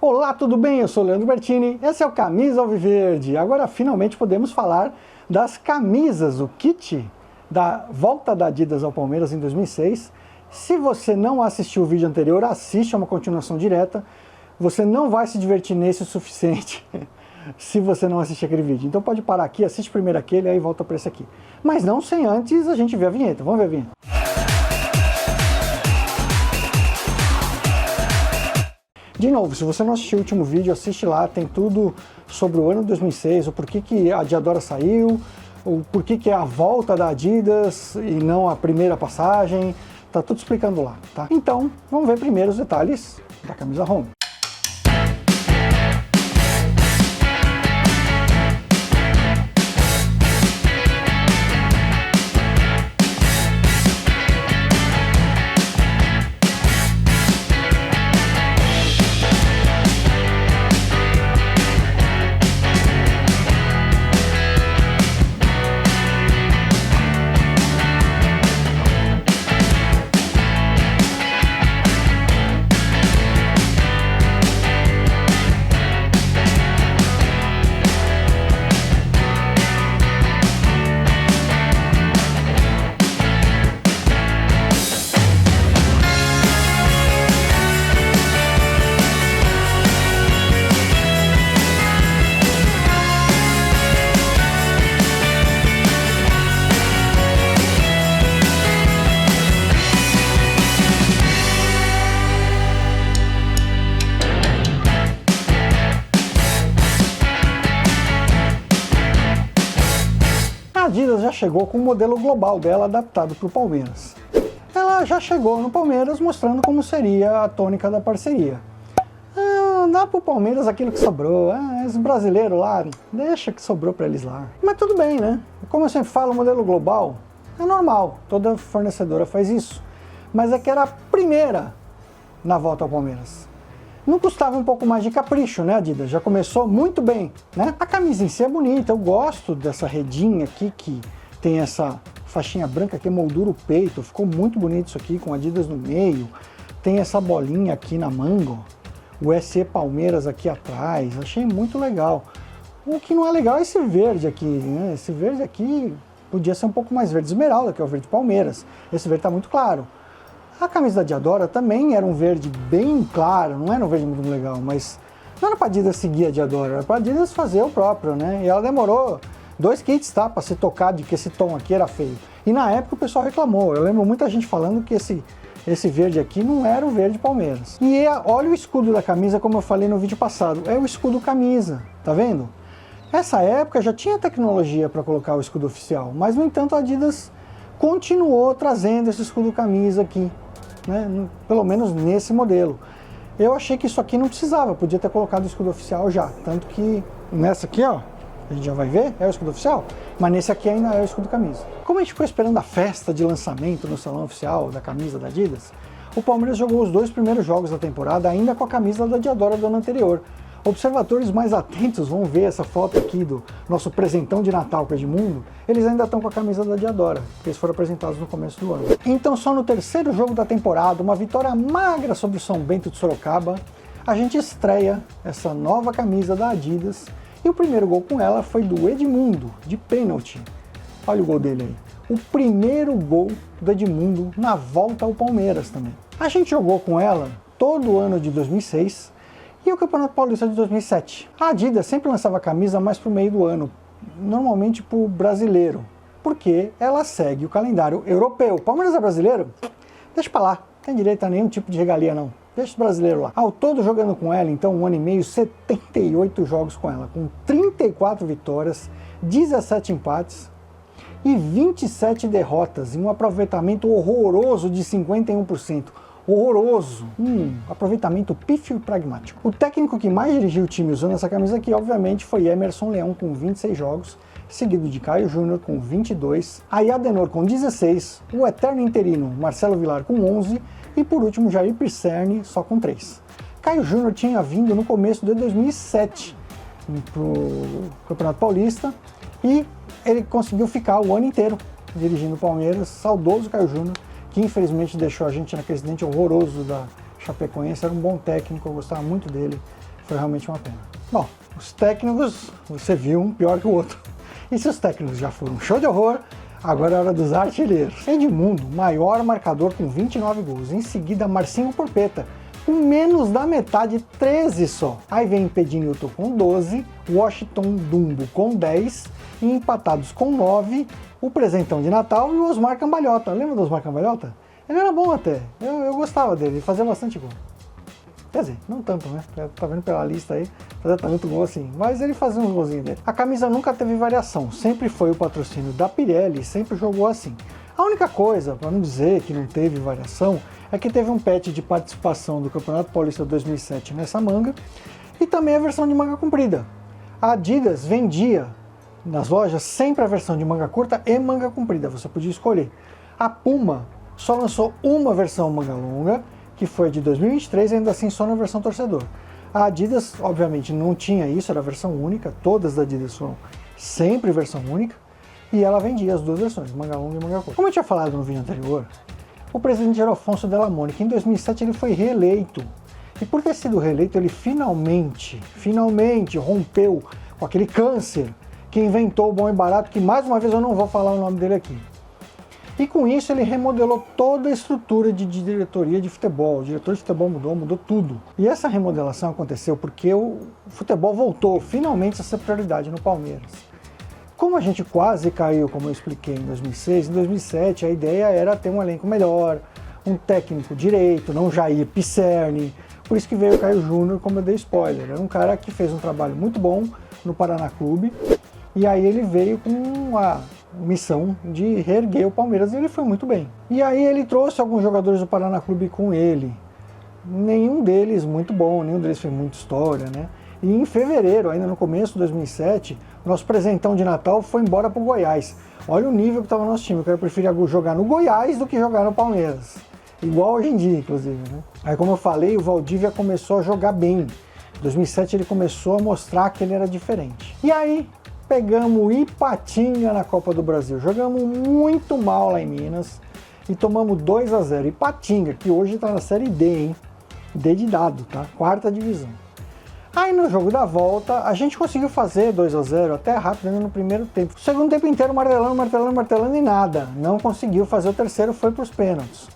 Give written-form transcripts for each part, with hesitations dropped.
Olá, tudo bem? Eu sou o Leandro Bertini, esse é o Camisa Alviverde. Agora finalmente podemos falar das camisas, o kit da volta da Adidas ao Palmeiras em 2006. Se você não assistiu o vídeo anterior, assiste, é uma continuação direta. Você não vai se divertir nesse o suficiente se você não assistir aquele vídeo. Então pode parar aqui, assiste primeiro aquele, aí volta para esse aqui. Mas não sem antes a gente ver a vinheta. Vamos ver a vinheta. De novo, se você não assistiu o último vídeo, assiste lá, tem tudo sobre o ano de 2006, o porquê que a Diadora saiu, o porquê que é a volta da Adidas e não a primeira passagem, tá tudo explicando lá, tá? Então, vamos ver primeiro os detalhes da camisa home. A Adidas já chegou com o modelo global dela adaptado para o Palmeiras. Ela já chegou no Palmeiras mostrando como seria a tônica da parceria. Dá para o Palmeiras aquilo que sobrou, os brasileiros lá, deixa que sobrou para eles lá. Mas tudo bem, né? Como eu sempre falo, o modelo global é normal, toda fornecedora faz isso. Mas é que era a primeira na volta ao Palmeiras. Não custava um pouco mais de capricho, né, Adidas? Já começou muito bem, né? A camisa em si é bonita, eu gosto dessa redinha aqui que tem essa faixinha branca que moldura o peito, ficou muito bonito isso aqui, com Adidas no meio. Tem essa bolinha aqui na manga, ó, o SE Palmeiras aqui atrás, achei muito legal. O que não é legal é esse verde aqui, né? Esse verde aqui podia ser um pouco mais verde esmeralda, que é o verde Palmeiras. Esse verde tá muito claro. A camisa da Diadora também era um verde bem claro, não era um verde muito legal, mas não era para a Adidas seguir a Diadora, era para a Adidas fazer o próprio, né? E ela demorou 2 kits, tá, para se tocar de que esse tom aqui era feio. E na época o pessoal reclamou, eu lembro muita gente falando que esse verde aqui não era o verde Palmeiras. E olha o escudo da camisa, como eu falei no vídeo passado, é o escudo camisa, tá vendo? Essa época já tinha tecnologia para colocar o escudo oficial, mas no entanto a Adidas continuou trazendo esse escudo camisa aqui, né? Pelo menos nesse modelo. Eu achei que isso aqui não precisava, podia ter colocado o escudo oficial já, tanto que nessa aqui, ó, a gente já vai ver, é o escudo oficial, mas nesse aqui ainda é o escudo camisa. Como a gente ficou esperando a festa de lançamento no salão oficial da camisa da Adidas, o Palmeiras jogou os 2 primeiros jogos da temporada ainda com a camisa da Diadora do ano anterior. Observadores mais atentos vão ver essa foto aqui do nosso presentão de Natal para Edmundo, eles ainda estão com a camisa da Diadora, porque eles foram apresentados no começo do ano. Então só no terceiro jogo da temporada, uma vitória magra sobre o São Bento de Sorocaba, a gente estreia essa nova camisa da Adidas, e o primeiro gol com ela foi do Edmundo, de pênalti. Olha o gol dele aí. O primeiro gol do Edmundo na volta ao Palmeiras também. A gente jogou com ela todo o ano de 2006, e o Campeonato Paulista de 2007. A Adidas sempre lançava camisa mais pro meio do ano, normalmente pro brasileiro, porque ela segue o calendário europeu. O Palmeiras é brasileiro? Deixa pra lá, não tem direito a nenhum tipo de regalia não. Deixa o brasileiro lá. Ao todo jogando com ela, então, 1 ano e meio, 78 jogos com ela, com 34 vitórias, 17 empates e 27 derrotas, e um aproveitamento horroroso de 51%. Horroroso, aproveitamento pífio e pragmático. O técnico que mais dirigiu o time usando essa camisa aqui, obviamente, foi Emerson Leão, com 26 jogos, seguido de Caio Júnior, com 22, aí Adenor, com 16, o eterno interino Marcelo Vilar, com 11, e por último, Jair Pisserni, só com 3. Caio Júnior tinha vindo no começo de 2007 para o Campeonato Paulista, e ele conseguiu ficar o ano inteiro dirigindo o Palmeiras, saudoso Caio Júnior, que infelizmente deixou a gente naquele acidente horroroso da Chapecoense. Era um bom técnico, eu gostava muito dele, Foi realmente uma pena. Bom, os técnicos, você viu, um pior que o outro. E se os técnicos já foram um show de horror, agora é a hora dos artilheiros. Edmundo, maior marcador com 29 gols. Em seguida, Marcinho Porpeta, com menos da metade, 13 só. Aí vem Pedinilton com 12, Washington Dumbo com 10 e empatados com 9, o Presentão de Natal e o Osmar Cambalhota. Lembra do Osmar Cambalhota? Ele era bom até, eu gostava dele, ele fazia bastante gol. Quer dizer, não tanto, né? Tá vendo pela lista aí, fazia tanto gol assim. Mas ele fazia uns golzinhos dele. A camisa nunca teve variação, sempre foi o patrocínio da Pirelli, sempre jogou assim. A única coisa, para não dizer que não teve variação, é que teve um patch de participação do Campeonato Paulista 2007 nessa manga, e também a versão de manga comprida. A Adidas vendia nas lojas sempre a versão de manga curta e manga comprida, você podia escolher. A Puma só lançou uma versão manga longa, que foi de 2023, ainda assim só na versão torcedor. A Adidas, obviamente, não tinha isso, era a versão única, todas da Adidas foram sempre versão única, e ela vendia as duas versões, manga longa e manga curta. Como eu tinha falado no vídeo anterior, o presidente Afonso Della Monica, em 2007, ele foi reeleito. E por ter sido reeleito, ele finalmente rompeu com aquele câncer que inventou o bom e barato, que mais uma vez eu não vou falar o nome dele aqui. E com isso ele remodelou toda a estrutura de diretoria de futebol. O diretor de futebol mudou tudo. E essa remodelação aconteceu porque o futebol voltou finalmente a ser prioridade no Palmeiras. Como a gente quase caiu, como eu expliquei, em 2006, em 2007 a ideia era ter um elenco melhor, um técnico direito, não Jair Pisserni. Por isso que veio o Caio Júnior, como eu dei spoiler. Era um cara que fez um trabalho muito bom no Paraná Clube. E aí ele veio com a missão de reerguer o Palmeiras e ele foi muito bem. E aí ele trouxe alguns jogadores do Paraná Clube com ele. Nenhum deles muito bom, nenhum deles fez muita história, né? E em fevereiro, ainda no começo de 2007, nosso presentão de Natal foi embora para o Goiás. Olha o nível que estava o nosso time. Eu preferia jogar no Goiás do que jogar no Palmeiras. Igual hoje em dia, inclusive, né? Aí, como eu falei, o Valdívia começou a jogar bem. Em 2007 ele começou a mostrar que ele era diferente. E aí, pegamos o Ipatinga na Copa do Brasil. Jogamos muito mal lá em Minas e tomamos 2-0. Ipatinga, que hoje está na Série D, hein? D de dado, tá? 4ª divisão. Aí no jogo da volta, a gente conseguiu fazer 2-0 até rápido no primeiro tempo. O segundo tempo inteiro martelando e nada. Não conseguiu fazer o terceiro, foi para os pênaltis.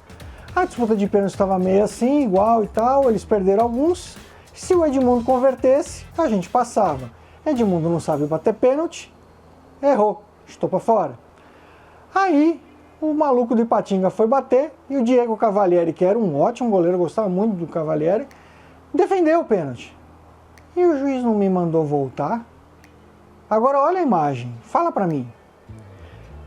A disputa de pênaltis estava meio assim, igual e tal, eles perderam alguns. Se o Edmundo convertesse, a gente passava. Edmundo não sabe bater pênalti, errou, chutou para fora. Aí o maluco do Ipatinga foi bater e o Diego Cavalieri, que era um ótimo goleiro, eu gostava muito do Cavalieri, defendeu o pênalti. E o juiz não me mandou voltar. Agora olha a imagem, fala pra mim.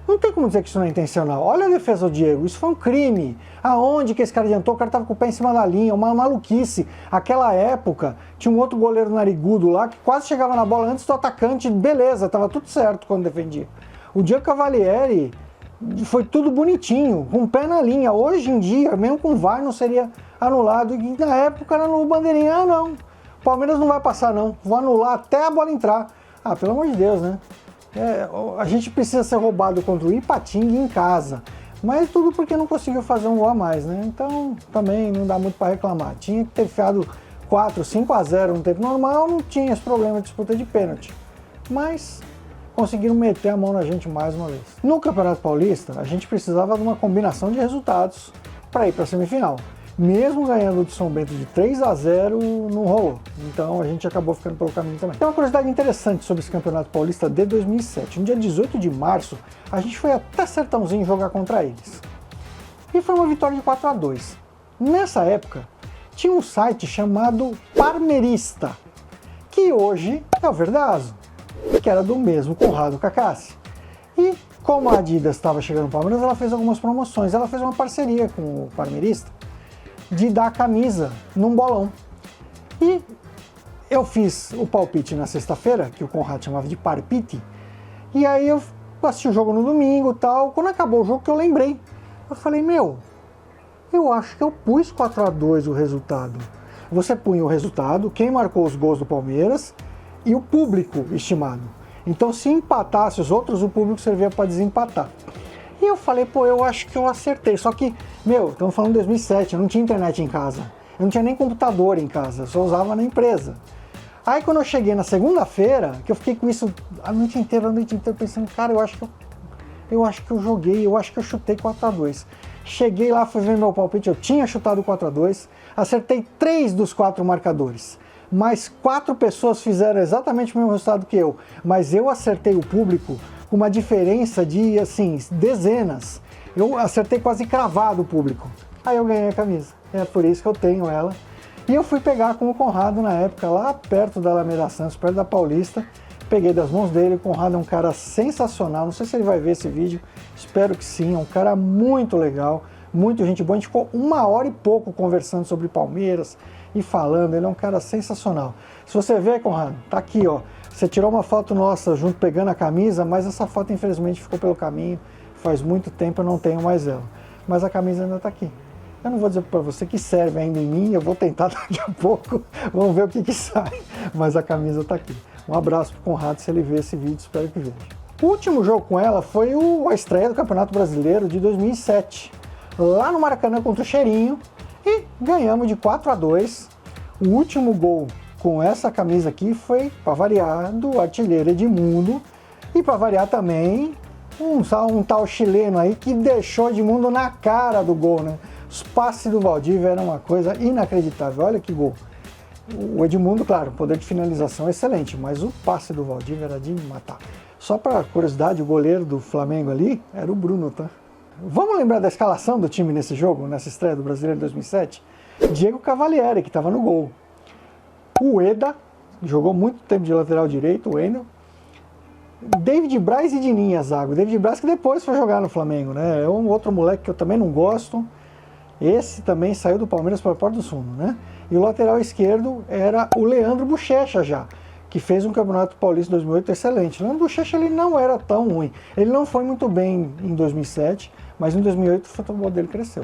Não tem como dizer que isso não é intencional. Olha a defesa do Diego, isso foi um crime. Aonde que esse cara adiantou? O cara tava com o pé em cima da linha, uma maluquice. Aquela época, tinha um outro goleiro narigudo lá que quase chegava na bola antes do atacante, beleza, tava tudo certo quando defendia. O Diego Cavalieri foi tudo bonitinho, com o pé na linha. Hoje em dia, mesmo com o VAR, não seria anulado. E na época era no bandeirinha, ah não, o Palmeiras não vai passar não, vou anular até a bola entrar. Ah, pelo amor de Deus, né? A gente precisa ser roubado contra o Ipatinga em casa, mas tudo porque não conseguiu fazer um gol a mais, né? Então também não dá muito para reclamar. Tinha que ter enfiado 5-0 no tempo normal, não tinha esse problema de disputa de pênalti, mas conseguiram meter a mão na gente mais uma vez. No Campeonato Paulista, a gente precisava de uma combinação de resultados para ir para a semifinal. Mesmo ganhando de São Bento de 3-0, não rolou. Então a gente acabou ficando pelo caminho também. Tem uma curiosidade interessante sobre esse Campeonato Paulista de 2007. No dia 18 de março, a gente foi até Sertãozinho jogar contra eles. E foi uma vitória de 4-2. Nessa época, tinha um site chamado Parmerista, que hoje é o Verdazo, que era do mesmo Conrado Cacassi. E como a Adidas estava chegando no Palmeiras, ela fez algumas promoções. Ela fez uma parceria com o Parmerista de dar a camisa num bolão. E eu fiz o palpite na sexta-feira, que o Conrado chamava de parpite, e aí eu assisti o jogo no domingo e tal. Quando acabou o jogo, que eu lembrei, eu falei, eu acho que eu pus 4-2 o resultado. Você punha o resultado, quem marcou os gols do Palmeiras e o público estimado. Então se empatasse os outros, o público servia para desempatar. E eu falei, eu acho que eu acertei. Só que, estamos falando de 2007, eu não tinha internet em casa. Eu não tinha nem computador em casa, eu só usava na empresa. Aí quando eu cheguei na segunda-feira, que eu fiquei com isso a noite inteira pensando, cara, eu acho que eu joguei, eu acho que eu chutei 4-2. Cheguei lá, fui ver meu palpite, eu tinha chutado 4-2, acertei 3 dos 4 marcadores. Mas 4 pessoas fizeram exatamente o mesmo resultado que eu. Mas eu acertei o público com uma diferença de, assim, dezenas. Eu acertei quase cravado o público. Aí eu ganhei a camisa. É por isso que eu tenho ela. E eu fui pegar com o Conrado na época, lá perto da Alameda Santos, perto da Paulista. Peguei das mãos dele, o Conrado é um cara sensacional, não sei se ele vai ver esse vídeo, espero que sim, é um cara muito legal, muito gente boa, a gente ficou 1 hora e pouco conversando sobre Palmeiras e falando, ele é um cara sensacional. Se você ver, Conrado, tá aqui, ó, você tirou uma foto nossa junto pegando a camisa, mas essa foto infelizmente ficou pelo caminho, faz muito tempo eu não tenho mais ela, mas a camisa ainda tá aqui. Eu não vou dizer para você que serve ainda em mim, eu vou tentar daqui a pouco, vamos ver o que sai, mas a camisa tá aqui. Um abraço pro Conrado se ele ver esse vídeo, espero que veja. O último jogo com ela foi a estreia do Campeonato Brasileiro de 2007, lá no Maracanã contra o Cheirinho, e ganhamos de 4-2. O último gol com essa camisa aqui foi, para variar, do artilheiro Edmundo, e para variar também, um tal chileno aí que deixou Edmundo na cara do gol, né? Os passes do Valdívia eram uma coisa inacreditável, olha que gol. O Edmundo, claro, poder de finalização é excelente, mas o passe do Valdívia era de matar. Só para curiosidade, o goleiro do Flamengo ali era o Bruno, tá? Vamos lembrar da escalação do time nesse jogo, nessa estreia do Brasileiro de 2007? Diego Cavalieri, que estava no gol. O Eda, jogou muito tempo de lateral direito, o Wendel. David Braz e Dininha, zago. David Braz que depois foi jogar no Flamengo, né? É um outro moleque que eu também não gosto. Esse também saiu do Palmeiras para a Porta dos Fundos, né? E o lateral esquerdo era o Leandro Bochecha já, que fez um Campeonato Paulista 2008 excelente. O Leandro Bochecha ele não era tão ruim. Ele não foi muito bem em 2007, mas em 2008 o futebol dele cresceu.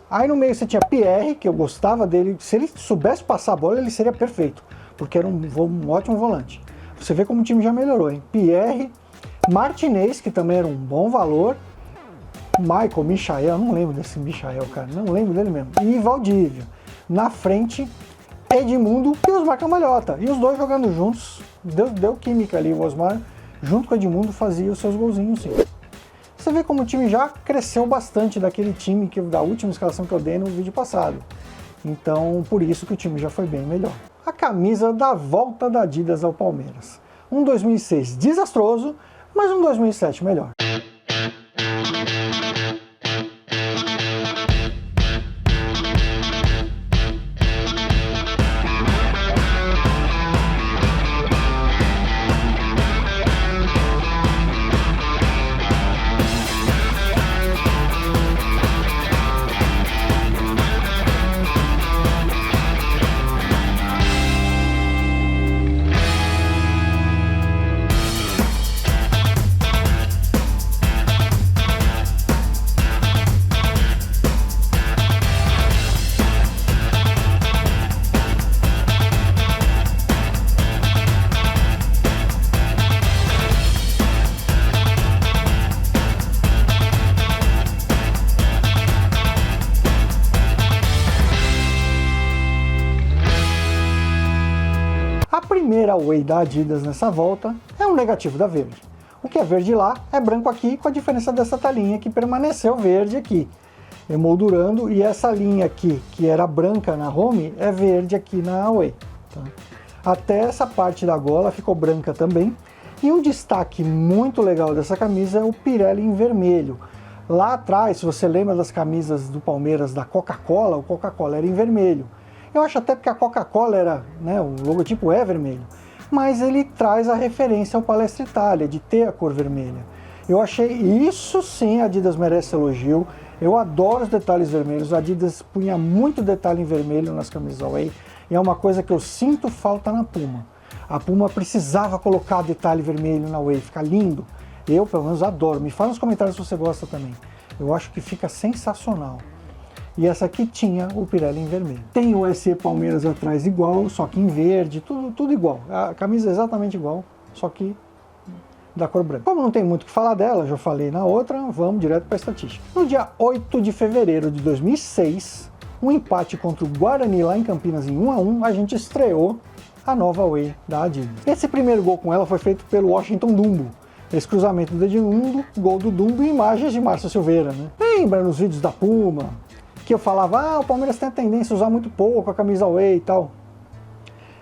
Aí no meio você tinha Pierre, que eu gostava dele. Se ele soubesse passar a bola, ele seria perfeito, porque era um ótimo volante. Você vê como o time já melhorou, hein? Pierre, Martinez, que também era um bom valor, Michael, não lembro desse Michael, cara, não lembro dele mesmo. E Valdívia. Na frente, Edmundo e Osmar Cambalhota. E os dois jogando juntos, deu química ali. O Osmar, junto com o Edmundo, fazia os seus golzinhos, sim. Você vê como o time já cresceu bastante daquele time da última escalação que eu dei no vídeo passado. Então, por isso que o time já foi bem melhor. A camisa da volta da Adidas ao Palmeiras. Um 2006 desastroso, mas um 2007 melhor. A primeira Away da Adidas nessa volta é um negativo da verde. O que é verde lá é branco aqui, com a diferença dessa talinha que permaneceu verde aqui, emoldurando, e essa linha aqui, que era branca na home, é verde aqui na Away. Tá? Até essa parte da gola ficou branca também. E um destaque muito legal dessa camisa é o Pirelli em vermelho. Lá atrás, se você lembra das camisas do Palmeiras da Coca-Cola, o Coca-Cola era em vermelho. Eu acho até porque a Coca-Cola era, né, o logotipo é vermelho, mas ele traz a referência ao Palestra Itália, de ter a cor vermelha. Eu achei, isso sim, a Adidas merece elogio. Eu adoro os detalhes vermelhos, a Adidas punha muito detalhe em vermelho nas camisas Away, e é uma coisa que eu sinto falta na Puma. A Puma precisava colocar detalhe vermelho na Away, fica lindo. Eu, pelo menos, adoro. Me fala nos comentários se você gosta também. Eu acho que fica sensacional. E essa aqui tinha o Pirelli em vermelho. Tem o SE Palmeiras atrás igual, só que em verde, tudo igual. A camisa é exatamente igual, só que da cor branca. Como não tem muito o que falar dela, já falei na outra, vamos direto para a estatística. No dia 8 de fevereiro de 2006, um empate contra o Guarani lá em Campinas em 1-1, a gente estreou a nova Way da Adidas. Esse primeiro gol com ela foi feito pelo Washington Dumbo. Esse cruzamento do Edmundo, gol do Dumbo e imagens de Márcio Silveira, né? Lembra nos vídeos da Puma, que eu falava, o Palmeiras tem a tendência a usar muito pouco a camisa Way e tal.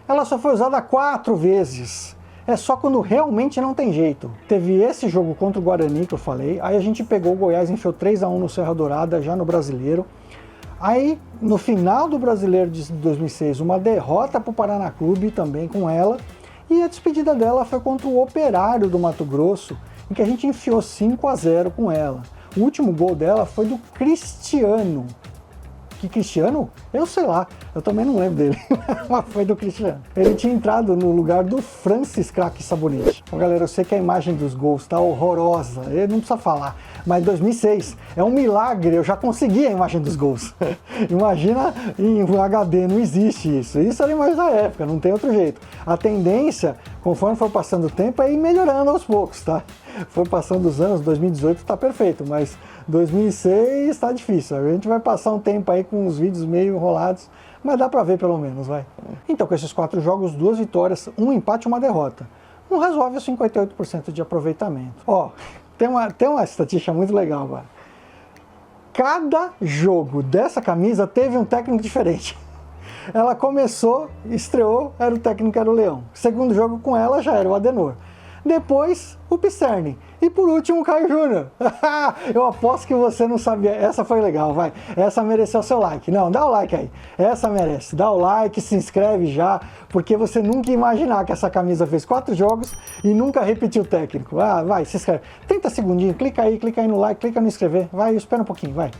Ela só foi usada 4 vezes. É só quando realmente não tem jeito. Teve esse jogo contra o Guarani que eu falei, aí a gente pegou o Goiás e enfiou 3-1 no Serra Dourada, já no Brasileiro. Aí, no final do Brasileiro de 2006, uma derrota para o Paraná Clube também com ela, e a despedida dela foi contra o Operário do Mato Grosso, em que a gente enfiou 5-0 com ela. O último gol dela foi do Cristiano. Que Cristiano? Eu sei lá, eu também não lembro dele, mas foi do Cristiano. Ele tinha entrado no lugar do Francis Craque Sabonete. Bom, galera, eu sei que a imagem dos gols tá horrorosa, ele não precisa falar, mas 2006 é um milagre, eu já consegui a imagem dos gols. Imagina em HD, não existe isso. Isso era a imagem da época, não tem outro jeito. A tendência, conforme for passando o tempo, é ir melhorando aos poucos, tá? Foi passando os anos, 2018 tá perfeito, mas 2006 está difícil. A gente vai passar um tempo aí com os vídeos meio enrolados, mas dá pra ver pelo menos, vai. Então, com esses 4 jogos, 2 vitórias, 1 empate e 1 derrota. Não resolve os 58% de aproveitamento. Ó, tem uma estatística muito legal agora. Cada jogo dessa camisa teve um técnico diferente. Ela começou, estreou, era o técnico, era o Leão. Segundo jogo com ela já era o Adenor. Depois, o Pisserni. E por último, o Caio Júnior. Eu aposto que você não sabia. Essa foi legal, vai. Essa mereceu seu like. Não, dá o like aí. Essa merece. Dá o like, se inscreve já, porque você nunca ia imaginar que essa camisa fez 4 jogos e nunca repetiu o técnico. Vai, se inscreve. 30 segundinhos, clica aí no like, clica no inscrever. Vai, espera um pouquinho, vai.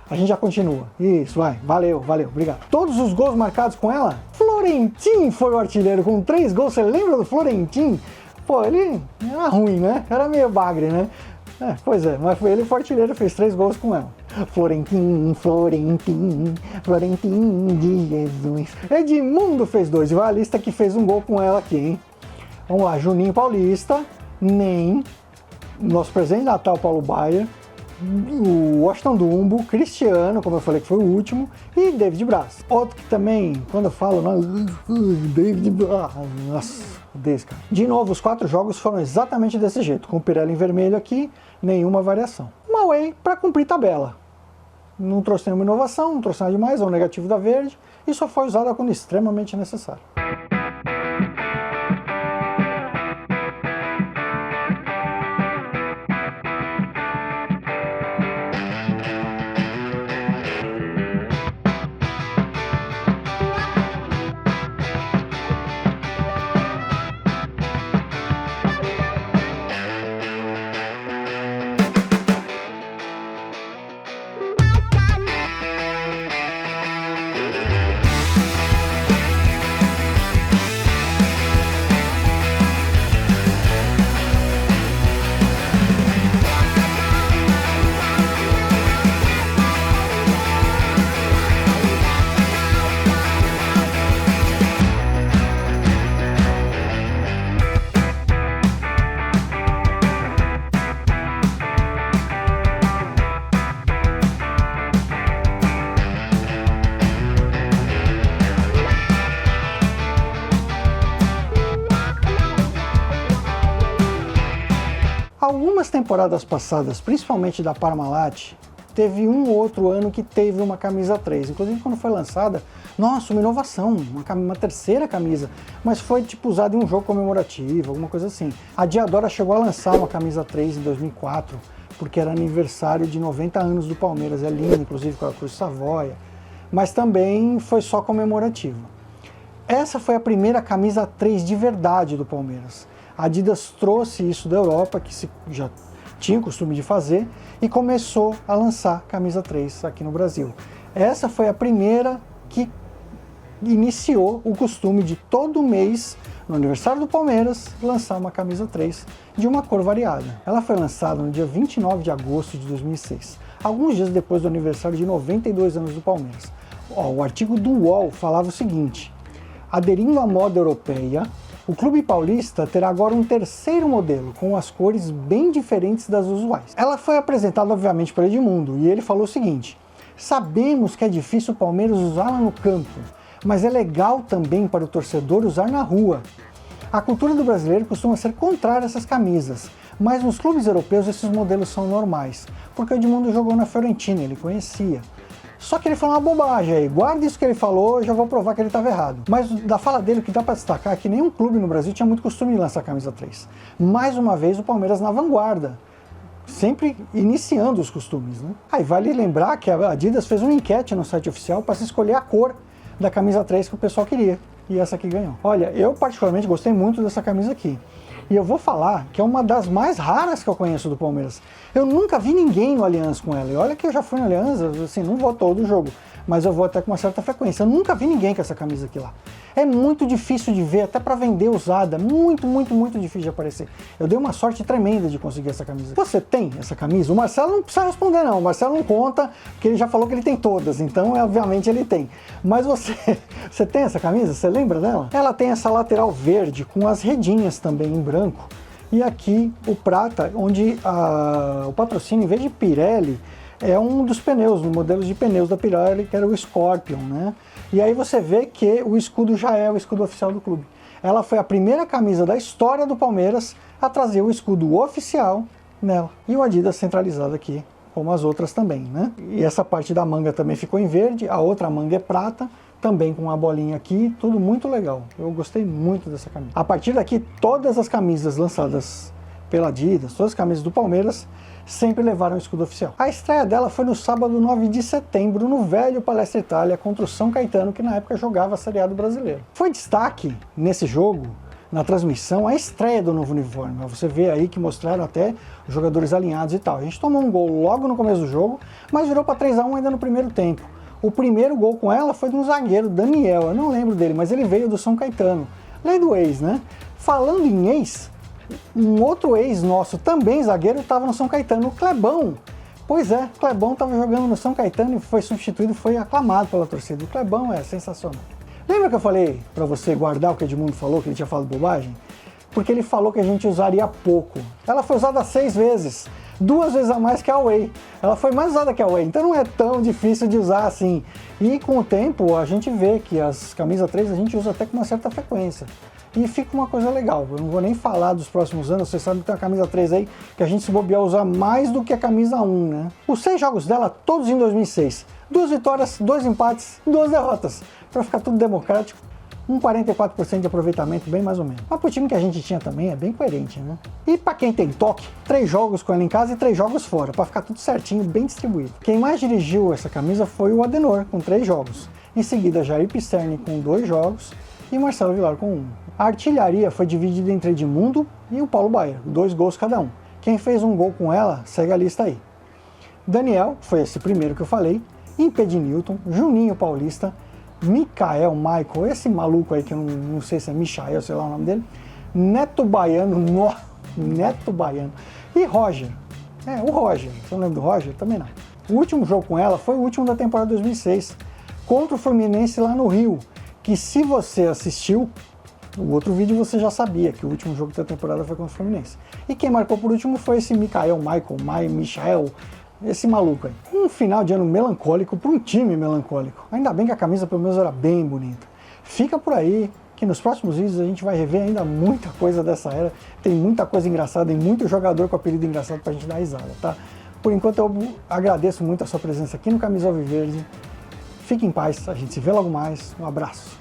A gente já continua. Isso, vai. Valeu, obrigado. Todos os gols marcados com ela, Florentin foi o artilheiro com 3 gols. Você lembra do Florentin? Pô, ele era ruim, né? Era meio bagre, né? Pois é, mas ele foi artilheiro, fez 3 gols com ela. Florentin de Jesus. Edmundo fez 2, e vai a lista que fez um gol com ela aqui, hein? Vamos lá, Juninho Paulista, Nem, nosso presente de Natal, Paulo Baier, o Washington Dumbo, Cristiano, como eu falei que foi o último, e David Braz. Outro que também, quando eu falo, David Braz, nossa, desse cara. De novo, os 4 jogos foram exatamente desse jeito, com o Pirelli em vermelho aqui, nenhuma variação. Uma Way para cumprir tabela. Não trouxe nenhuma inovação, não trouxe nada demais, é o negativo da verde, e só foi usada quando extremamente necessário. Algumas temporadas passadas, principalmente da Parmalat, teve um ou outro ano que teve uma camisa 3. Inclusive quando foi lançada, nossa, uma inovação, uma terceira camisa, mas foi tipo usada em um jogo comemorativo, alguma coisa assim. A Diadora chegou a lançar uma camisa 3 em 2004, porque era aniversário de 90 anos do Palmeiras, é linda, inclusive com a Cruz Savoia, mas também foi só comemorativo. Essa foi a primeira camisa 3 de verdade do Palmeiras. A Adidas trouxe isso da Europa, que já tinha o costume de fazer, e começou a lançar camisa 3 aqui no Brasil. Essa foi a primeira que iniciou o costume de todo mês, no aniversário do Palmeiras, lançar uma camisa 3 de uma cor variada. Ela foi lançada no dia 29 de agosto de 2006, alguns dias depois do aniversário de 92 anos do Palmeiras. O artigo do UOL falava o seguinte: aderindo à moda europeia, o Clube Paulista terá agora um terceiro modelo, com as cores bem diferentes das usuais. Ela foi apresentada, obviamente, por Edmundo, e ele falou o seguinte: sabemos que é difícil o Palmeiras usá-la no campo, mas é legal também para o torcedor usar na rua. A cultura do brasileiro costuma ser contrária a essas camisas, mas nos clubes europeus esses modelos são normais, porque o Edmundo jogou na Fiorentina, ele conhecia. Só que ele falou uma bobagem aí, guarda isso que ele falou, eu já vou provar que ele estava errado. Mas da fala dele, o que dá para destacar é que nenhum clube no Brasil tinha muito costume de lançar a camisa 3. Mais uma vez o Palmeiras na vanguarda, sempre iniciando os costumes, né? Aí vale lembrar que a Adidas fez uma enquete no site oficial para se escolher a cor da camisa 3 que o pessoal queria, e essa aqui ganhou. Olha, eu particularmente gostei muito dessa camisa aqui. E eu vou falar que é uma das mais raras que eu conheço do Palmeiras. Eu nunca vi ninguém no Allianz com ela. E olha que eu já fui no Allianz, assim, não vou todo o jogo, mas eu vou até com uma certa frequência. Eu nunca vi ninguém com essa camisa aqui lá. É muito difícil de ver, até para vender usada. Muito, muito, muito difícil de aparecer. Eu dei uma sorte tremenda de conseguir essa camisa. Você tem essa camisa? O Marcelo não precisa responder não. O Marcelo não conta, porque ele já falou que ele tem todas. Então, obviamente, ele tem. Mas você tem essa camisa? Você lembra dela? Ela tem essa lateral verde com as redinhas também em branco. E aqui o prata, onde o patrocínio, em vez de Pirelli, é um dos pneus, um modelo de pneus da Pirelli, que era o Scorpion, né? E aí você vê que o escudo já é o escudo oficial do clube. Ela foi a primeira camisa da história do Palmeiras a trazer o escudo oficial nela. E o Adidas centralizado aqui, como as outras também, né? E essa parte da manga também ficou em verde, a outra manga é prata, também com uma bolinha aqui, tudo muito legal. Eu gostei muito dessa camisa. A partir daqui, todas as camisas lançadas pela Adidas, todas as camisas do Palmeiras, sempre levaram o escudo oficial. A estreia dela foi no sábado 9 de setembro, no velho Palestra Itália, contra o São Caetano, que na época jogava a Série A do Brasileiro. Foi destaque nesse jogo, na transmissão, a estreia do novo uniforme. Você vê aí que mostraram até os jogadores alinhados e tal. A gente tomou um gol logo no começo do jogo, mas virou para 3-1 ainda no primeiro tempo. O primeiro gol com ela foi de um zagueiro, Daniel, eu não lembro dele, mas ele veio do São Caetano. Lei do ex, né? Falando em ex, um outro ex nosso, também zagueiro, estava no São Caetano, o Clebão. Pois é, o Clebão estava jogando no São Caetano e foi substituído, foi aclamado pela torcida. O Clebão é sensacional. Lembra que eu falei para você guardar o que o Edmundo falou, que ele tinha falado bobagem? Porque ele falou que a gente usaria pouco. Ela foi usada 6 vezes. 2 vezes a mais que a Away. Ela foi mais usada que a Away, então não é tão difícil de usar assim. E com o tempo a gente vê que as camisas 3 a gente usa até com uma certa frequência. E fica uma coisa legal. Eu não vou nem falar dos próximos anos, você sabe que tem a camisa 3 aí que a gente se bobear usar mais do que a camisa 1, né? Os 6 jogos dela, todos em 2006. 2 vitórias, 2 empates, 2 derrotas. Para ficar tudo democrático. Um 44% de aproveitamento, bem mais ou menos. Mas pro time que a gente tinha também é bem coerente, né? E para quem tem toque, 3 jogos com ela em casa e 3 jogos fora, para ficar tudo certinho, bem distribuído. Quem mais dirigiu essa camisa foi o Adenor, com 3 jogos. Em seguida, Jair Pisserni com 2 jogos e Marcelo Vilar com 1. A artilharia foi dividida entre Edmundo e o Paulo Baier, 2 gols cada um. Quem fez um gol com ela, segue a lista aí. Daniel, foi esse primeiro que eu falei, Impedinilton, Juninho Paulista, Michael, esse maluco aí que eu não sei se é Michael, sei lá o nome dele, Neto Baiano, Neto Baiano, e Roger. O Roger, você não lembra do Roger? Também não. O último jogo com ela foi o último da temporada 2006, contra o Fluminense lá no Rio, que se você assistiu o outro vídeo você já sabia que o último jogo da temporada foi contra o Fluminense. E quem marcou por último foi esse Michael, esse maluco aí. Um final de ano melancólico para um time melancólico. Ainda bem que a camisa pelo menos era bem bonita. Fica por aí que nos próximos vídeos a gente vai rever ainda muita coisa dessa era. Tem muita coisa engraçada, tem muito jogador com apelido engraçado pra gente dar risada, tá? Por enquanto eu agradeço muito a sua presença aqui no Camisa Alviverde. Fique em paz, a gente se vê logo mais. Um abraço.